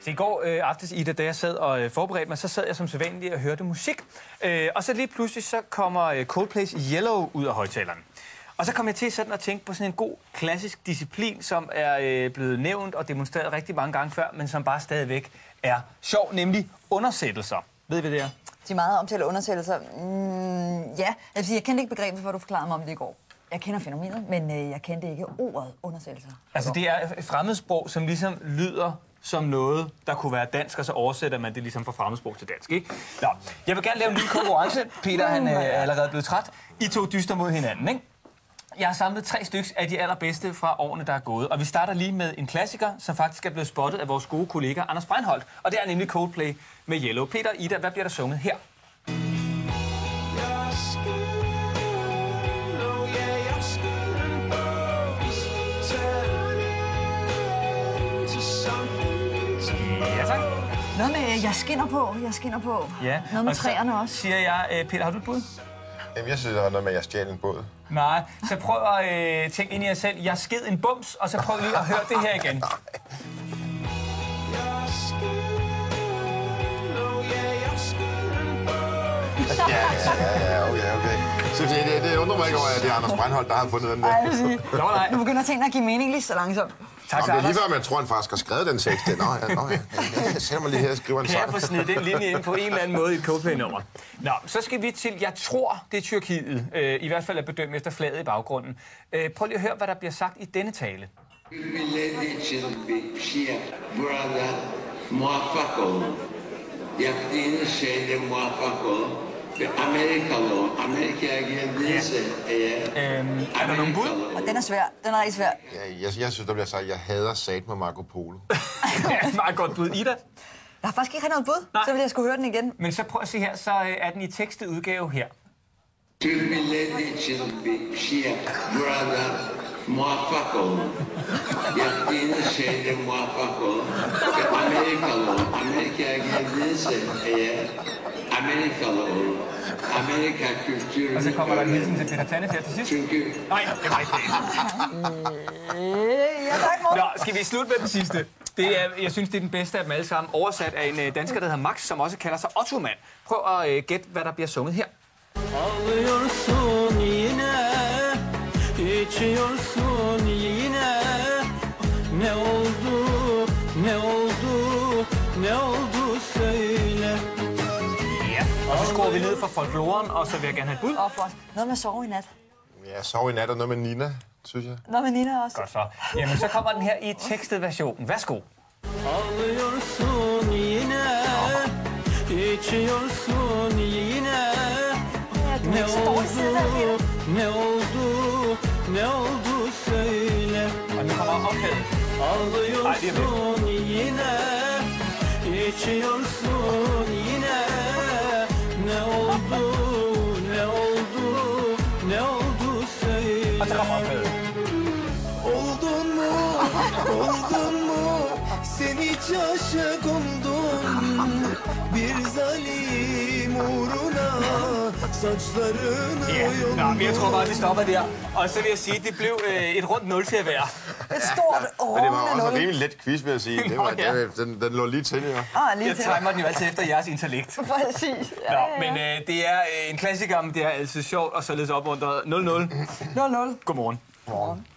Så i går aftes, Ida, da jeg sad og forberedte mig, så sad jeg som sædvanligt og hørte musik. Og så lige pludselig så kommer Coldplay's Yellow ud af højtaleren. Og så kom jeg til sådan at tænke på sådan en god klassisk disciplin, som er blevet nævnt og demonstreret rigtig mange gange før, men som bare stadigvæk er sjov, nemlig undersættelser. Ved I, hvad det er? De meget omtalte undersættelser. Ja, jeg kendte ikke begrebet, før du forklarede mig om det i går. Jeg kender fænomenet, men jeg kendte ikke ordet undersættelser. Altså det er et fremmedsprog, som ligesom lyder som noget, der kunne være dansk, og så oversætter man det ligesom fra fremmedsprog til dansk, ikke? Nå, jeg vil gerne lave en lille konkurrence. Peter, han er allerede blevet træt. I to dyster mod hinanden, ikke? Jeg har samlet 3 stykker af de allerbedste fra årene, der er gået. Og vi starter lige med en klassiker, som faktisk er blevet spottet af vores gode kollega Anders Breinholt. Og det er nemlig Coldplay med Yellow. Peter, Ida, hvad bliver der sunget her? Ja, tak. Noget med, jeg skinner på. Ja. Noget med træerne også. Siger jeg, Peter, har du et bud? Jamen, jeg synes, der er noget med, at jeg stjal en båd. Nej, så prøv at tænke ind i jer selv. Jeg sked en bums, og så prøv lige at høre det her igen. Ja, okay. Så det undrer mig ikke over, at det er Anders Breinholt, der har fundet den der. Nu begynder tingene at give mening lige så langsomt. Tak, det er lige før, man tror, han faktisk har skrevet den tekst. Nå ja. Jeg sætter mig lige her og skriver en sang. Kan jeg få snedet den linje ind på en eller anden måde i et Coldplay-nummer? Nå, så skal vi til, jeg tror, det er Tyrkiet. I hvert fald er bedømt efter flaget i baggrunden. Prøv lige at høre, hvad der bliver sagt i denne tale. Millet için bir şey burada muvaffak olun. Yaptığınız şeyde muvaffak olun. Ve Amerikalı olun. Amerika'ya geldiyse eğer... Er der nogen bud? Og den er svær. Den er rigtig svær. Ja, jeg synes, der bliver sagt, at jeg hader sat med Marco Polo. Meget godt bud. Ida? Jeg har faktisk ikke noget bud, så vil jeg skulle høre den igen. Men så prøv at se her, så er den i tekstet udgave her. Türk milleti için bir şey burada muvaffak olun. Yaptığınız şeyde muvaffak olun. Ve Amerikalı olun. Amerika'ya geldiyse eğer Amerikalı olun. Amerika kültürünü Og så kommer der en hilsen til Peter Tanne her til sidst. Çünkü... Nej, det var ikke det. Ja, tak, mor. Nå, skal vi slutte med den sidste? Jeg synes, det er den bedste af dem alle sammen. Oversat af en dansker, der hedder Max, som også kalder sig Ottoman. Prøv at gætte, hvad der bliver sunget her. Ağlıyorsun yine, içiyorsun yine. Ne oldu, ne oldu, ne oldu söyle. Ja, og så skruer vi ned fra folkloren, og så vil jeg gerne have et bud. Åh, flot. Noget med at sove i nat. Jeg sov i nat og noget med Nina, synes jeg. Noget med Nina også. Godt så. Jamen, så kommer den her i tekstet version. Værsgo. Ağlıyorsun yine, içiyorsun yine. Ne oldu, ne oldu, ne oldu söyle. Og nu kommer opkædet. Ağlıyorsun yine, içiyorsun yine. Ne oldu, ne oldu, ne oldu söyle. Og så kommer opkædet. Oldun mu, oldun mu, sen hiç aşık oldun. Bir zalim uğruna saçlarını Ja, men jeg tror bare, vi stopper der. Og så vil jeg sige, at det blev et rundt 0 til at være. Et stort Men det var også en rungende rimelig let quiz, vil jeg sige. Det var, ja. den lå lige til, ja. lige Jeg til. timer den jo altid efter jeres intellekt. Præcis. Nå, men det er en klassiker, men det er altid sjovt og således opmuntret. 0-0. 0-0. Godmorgen. Godmorgen.